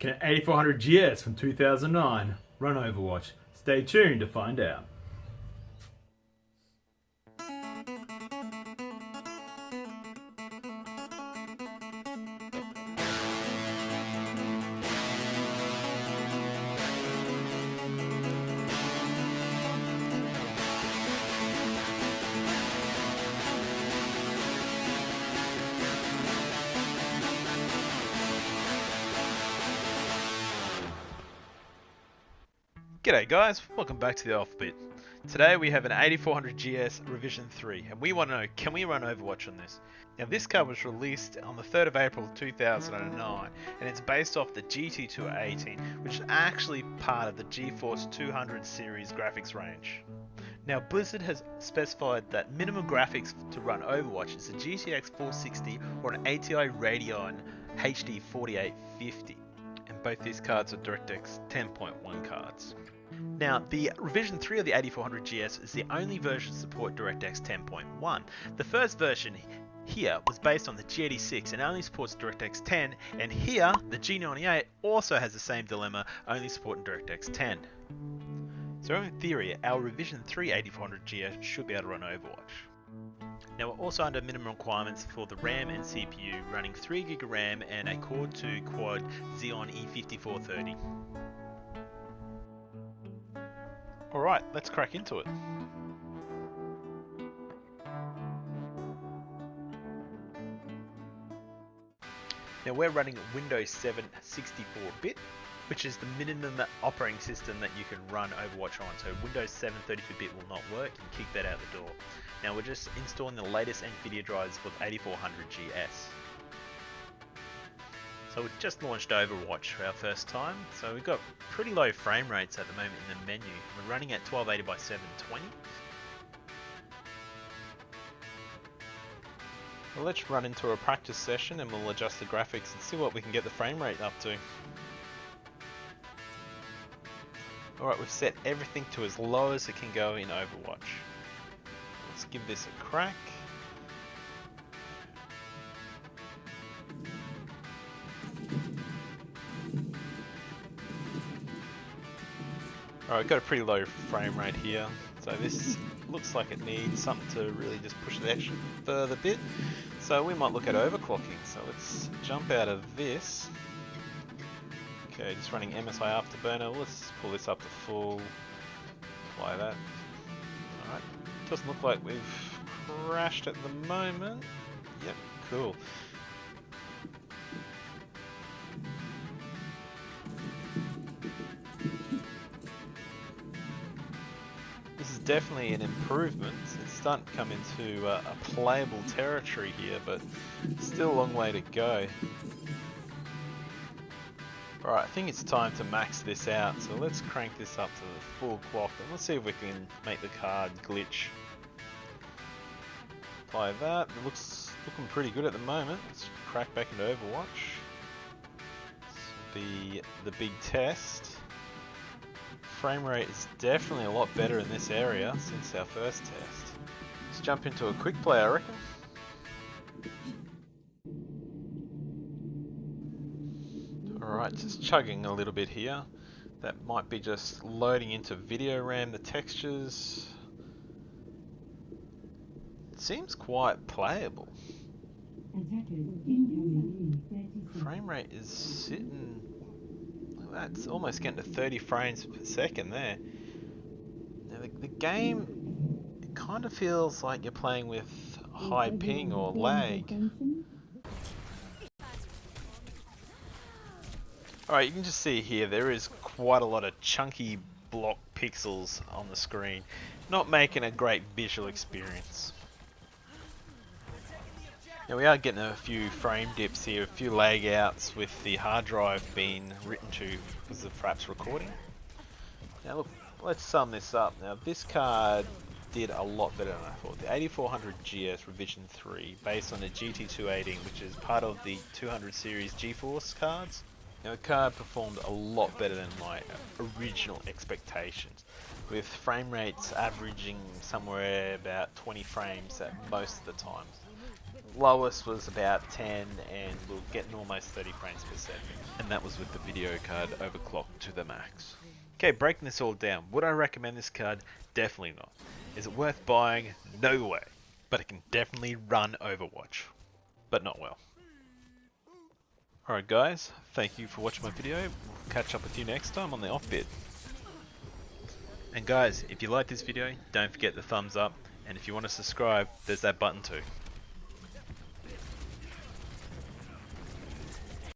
Can an 8400 GS from 2009 run Overwatch? Stay tuned to find out. G'day guys, welcome back to the Alphabet. Today we have an 8400 GS Revision 3 and we want to know, can we run Overwatch on this? Now this card was released on the 3rd of April 2009 and it's based off the GT218, which is actually part of the GeForce 200 series graphics range. Now Blizzard has specified that minimum graphics to run Overwatch is a GTX 460 or an ATI Radeon HD 4850. And both these cards are DirectX 10.1 cards. Now, the Revision 3 of the 8400 GS is the only version to support DirectX 10.1. The first version here was based on the G86 and only supports DirectX 10, and here, the G98 also has the same dilemma, only supporting DirectX 10. So in theory, our Revision 3 8400 GS should be able to run Overwatch. Now we're also under minimum requirements for the RAM and CPU, running 3GB of RAM and a Quad Xeon E5420. Alright, let's crack into it. Now we're running Windows 7 64-bit, which is the minimum operating system that you can run Overwatch on. So Windows 7 32-bit will not work, you can kick that out the door. Now we're just installing the latest Nvidia drivers for the 8400 GS. So we've just launched Overwatch for our first time, so we've got pretty low frame rates at the moment in the menu. We're running at 1280 by 720. Well, let's run into a practice session and we'll adjust the graphics and see what we can get the frame rate up to. Alright, we've set everything to as low as it can go in Overwatch. Let's give this a crack. Alright, got a pretty low frame rate here, so this looks like it needs something to really just push the extra further bit. So we might look at overclocking. So let's jump out of this. Okay, just running MSI Afterburner. Let's pull this up to full. Apply that. Alright, doesn't look like we've crashed at the moment. Yep, cool. This is definitely an improvement. It's starting to come into a playable territory here, but still a long way to go. Alright, I think it's time to max this out, so let's crank this up to the full clock and let's see if we can make the card glitch. Apply that, it looks looking pretty good at the moment. Let's crack back into Overwatch. This will be the big test. Frame rate is definitely a lot better in this area since our first test. Let's jump into a quick play, I reckon. Alright, just chugging a little bit here. That might be just loading into video RAM, the textures. It seems quite playable. Frame rate is sitting... That's almost getting to 30 frames per second there. Now the game, it kind of feels like you're playing with high ping or lag. Alright, you can just see here there is quite a lot of chunky block pixels on the screen, not making a great visual experience. Now we are getting a few frame dips here, a few lag outs with the hard drive being written to because of perhaps recording. Now look, let's sum this up. Now this card did a lot better than I thought. The 8400 GS Revision 3 based on the GT218, which is part of the 200 series GeForce cards. Now the card performed a lot better than my original expectations, with frame rates averaging somewhere about 20 frames at most of the times. lowest was about 10 and we're getting almost 30 frames per second. And that was with the video card overclocked to the max. Okay, breaking this all down, would I recommend this card? Definitely not. Is it worth buying? No way. But it can definitely run Overwatch. But not well. Alright guys, thank you for watching my video. We'll catch up with you next time on the Offbit. And guys, if you like this video, don't forget the thumbs up. And if you want to subscribe, there's that button too.